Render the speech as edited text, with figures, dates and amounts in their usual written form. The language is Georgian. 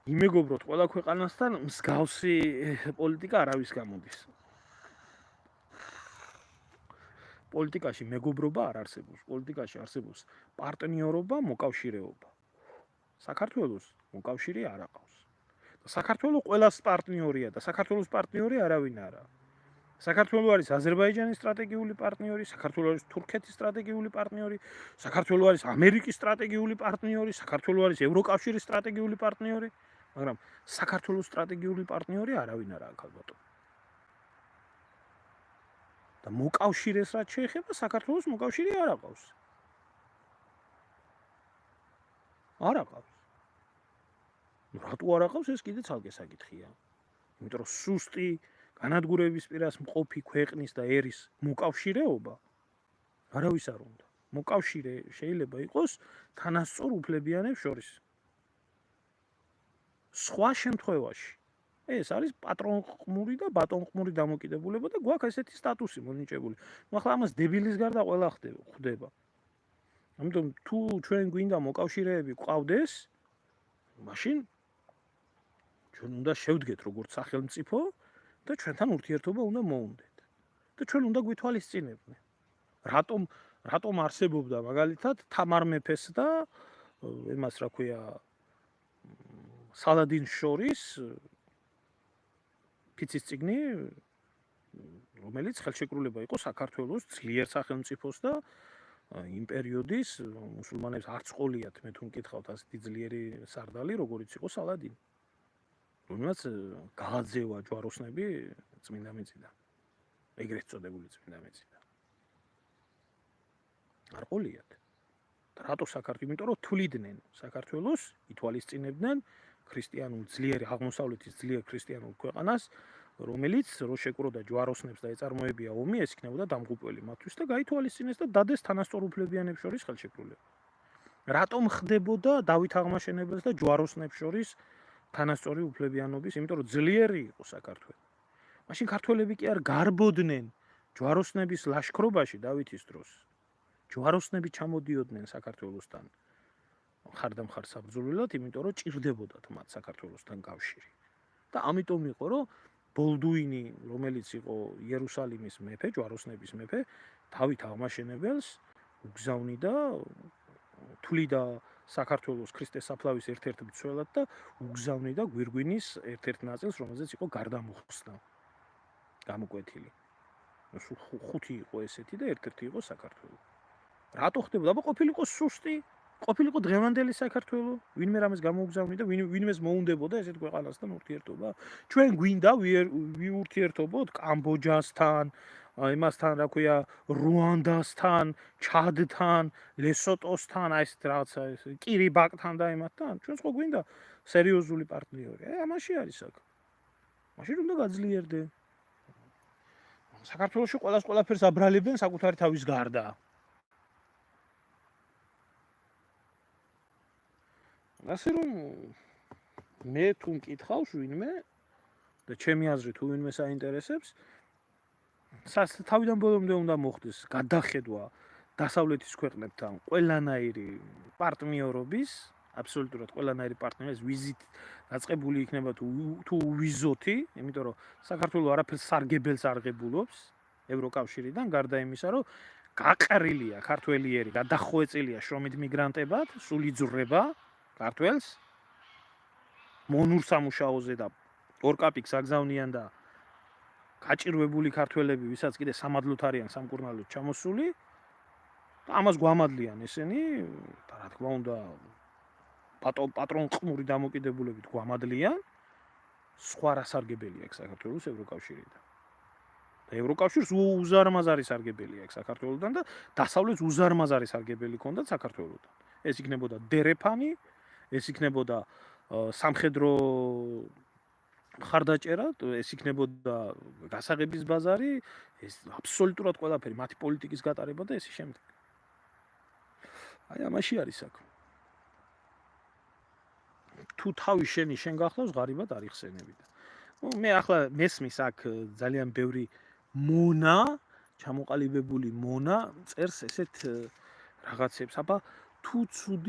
იმეგობროთ ყველა ქვეყანასთან მსგავსი პოლიტიკა არავის გამოდის. პოლიტიკაში მეგობრობა არ არსებობს, პოლიტიკაში არსებობს პარტნიორობა, მოკავშირეობა. საქართველოს მოკავშირე არ აყავს. საქართველოს ყველას პარტნიორია და საქართველოს პარტნიორი არავინ არა. საქართველოს არის აზერბაიჯანის სტრატეგიული პარტნიორი, საქართველოს არის თურქეთის სტრატეგიული პარტნიორი, საქართველოს არის ამერიკის სტრატეგიული პარტნიორი, საქართველოს არის ევროკავშირის სტრატეგიული პარტნიორი, მაგრამ საქართველოს სტრატეგიული პარტნიორი არავინ არა აქ ალბათ. და მოკავშირეს რაც შეეხება, საქართველოს მოკავშირე არ აყავს. არ აყავს. რატო არ აყავს ეს კიდე ცალკე საკითხია. იმიტომ რომ სუსტი განადგურების პირას მყოფი ქვეყნის და ერის მოკავშირეობა არავის არ უნდა. მოკავშირე შეიძლება იყოს თანასწორ უფლებიანებს შორის. სხვა შემთხვევაში ეს არის პატრონყმური და ბატონყმური დამოკიდებულება და გვაქვს ესეთი სტატუსი მონიჭებული. ახლა ამას დებილის გარდა ყველა ხვდება. ამიტომ თუ ჩვენ გვინდა მოკავშირეები ყავდეს, მაშინ ჩვენ უნდა შევდგეთ როგორც სახელმწიფო და ჩვენთან ურთიერთობა უნდა მოუნდეთ. და ჩვენ უნდა გვითვალისწინებდნენ. რატომ არსებობდა მაგალითად თამარ მეფეს და იმას რა ქვია სალადინს შორის ფიცის წიგნი, რომელიც ხელშეკრულება იყო საქართველოს ძლიერ სახელმწიფოს და იმ პერიოდის მუსულმანებს არც ყოლიათ მე თუ მკითხავთ ასეთი ძლიერი სარდალი, როგორიც იყო სალადინი. რომელსაც გააძევა ჯვაროსნები წმინდა მიწიდან. ეგრეთ წოდებული წმინდა მიწიდან. არ ყოლიათ. და რატო საქართველოს? იმიტომ რომ თვლიდნენ საქართველოს, ითვალისწინებდნენ ქრისტიანულ ძლიერ აღმოსავლეთის ძლიერ ქრისტიანულ ქვეყანას, რომელიც რო შეკროდა ჯვაროსნებს და ეწარმოებია ომი, ეს იქნებოდა დამღუპველი მათთვის და გაითვალისწინეს და დადეს თანასწორ უფლებიანებს შორის ხელშეკრულება. რატომ ხდებოდა დავით აღმაშენებელს და ჯვაროსნებს შორის თანასწორი უფლებიანობის, იმიტომ რომ ძლიერი იყო საქართველო. მაშინ ქართველები კი არ გარბოდნენ ჯვაროსნების ლაშქრობაში დავითის დროს. ჯვაროსნები ჩამოდიოდნენ საქართველოსთან ხარდამხარ საბრძოლველად, იმიტომ რომ ჭირდებოდათ მათ საქართველოსთან კავშირი. და ამიტომ იყო რომ ბოლდუინი, რომელიც იყო იერუსალიმის მეფე, ჯვაროსნების მეფე, დავით აღმაშენებელს უგზავნიდა, თვლიდა საქართველოს ქრისტეს საფლავის ერთ-ერთ მცველად და უგზავნიდა გვირგვინის ერთ-ერთ ნაწილს, რომელზეც იყო გარდამოხსნა გამოკვეთილი. ხუთი იყო ესეთი და ერთ-ერთი იყო საქართველო. რატო ხდებოდა? აბა ყოფილიყო სუსტი, ყოფილიყო დღევანდელი საქართველო, ვინმე რამეს გამოუგზავნიდა, ვინმეს მოუნდებოდა ესეთ ქვეყანასთან ურთიერთობა. ჩვენ გვინდა ვიურთიერთობოთ კამბოჯასთან, იმასთან, რა ქვია, რუანდასთან, ჩადთან, ლესოტოსთან, აი ესეთ რაღაცა ეს კირიბაკთან და იმათთან. ჩვენს ხო გვინდა სერიოზული პარტნიორი. ამაში არის აქ. მაშინ უნდა გაძლიერდე. საქართველოში ყველაფერს აბრალებენ საკუთარი თავის გარდა. ასე რომ მე თუ მკითხავს ვინმე და ჩემი აზრით თუ ვინმე საინტერესებს, თავიდან ბოლომდე უნდა მოხდეს გადახედვა დასავლეთის ქვეყნებთან ყველანაირი პარტნიორობის, აბსოლუტურად ყველანაირი პარტნიორობის ვიზით დაწყებული იქნება თუ ვიზოთი, იმიტომ რომ საქართველოს არაფერს სარგებელს არ ღებულობს ევროკავშირიდან, გარდა იმისა, რომ გაყრილია ქართველი ერი, გადახვეწილია შრომით მიგრანტებად, სული ძრება ქართველს მონურ სამუშაოზე და ორ კაპიკს აგზავნიან და გაჭირვებული ქართველები, ვისაც კიდე სამადლოთ არიან სამკურნალოდ ჩამოსული, ამას გვამადლიან ესენი და რა თქმა უნდა პატრონყმური დამოკიდებულებით გვამადლიან, სხვა რა სარგებელი აქვს საქართველოს ევროკავშირიდან. და ევროკავშირს უზარმაზარი სარგებელი აქვს საქართველოსთან და დასავლეთს უზარმაზარი სარგებელი ჰქონდათ საქართველოსთან. ეს იქნებოდა დერეფანი, ეს იქნებოდა სამხედრო ხარდაჭერა, ეს იქნებოდა გასაღების ბაზარი, ეს აბსოლუტურად ყველაფერი, მათი პოლიტიკის გატარება და ესე შემდეგ. აი ამაში არის საქმე. თუ თავი შენ გახლავს, ღარიბად არ იხსენები. მე ახლა მესმის აქ ძალიან ბევრი მონა, ჩამოყალიბებული მონა წერს ესეთ რაღაცებს, აბა თუ ცუდი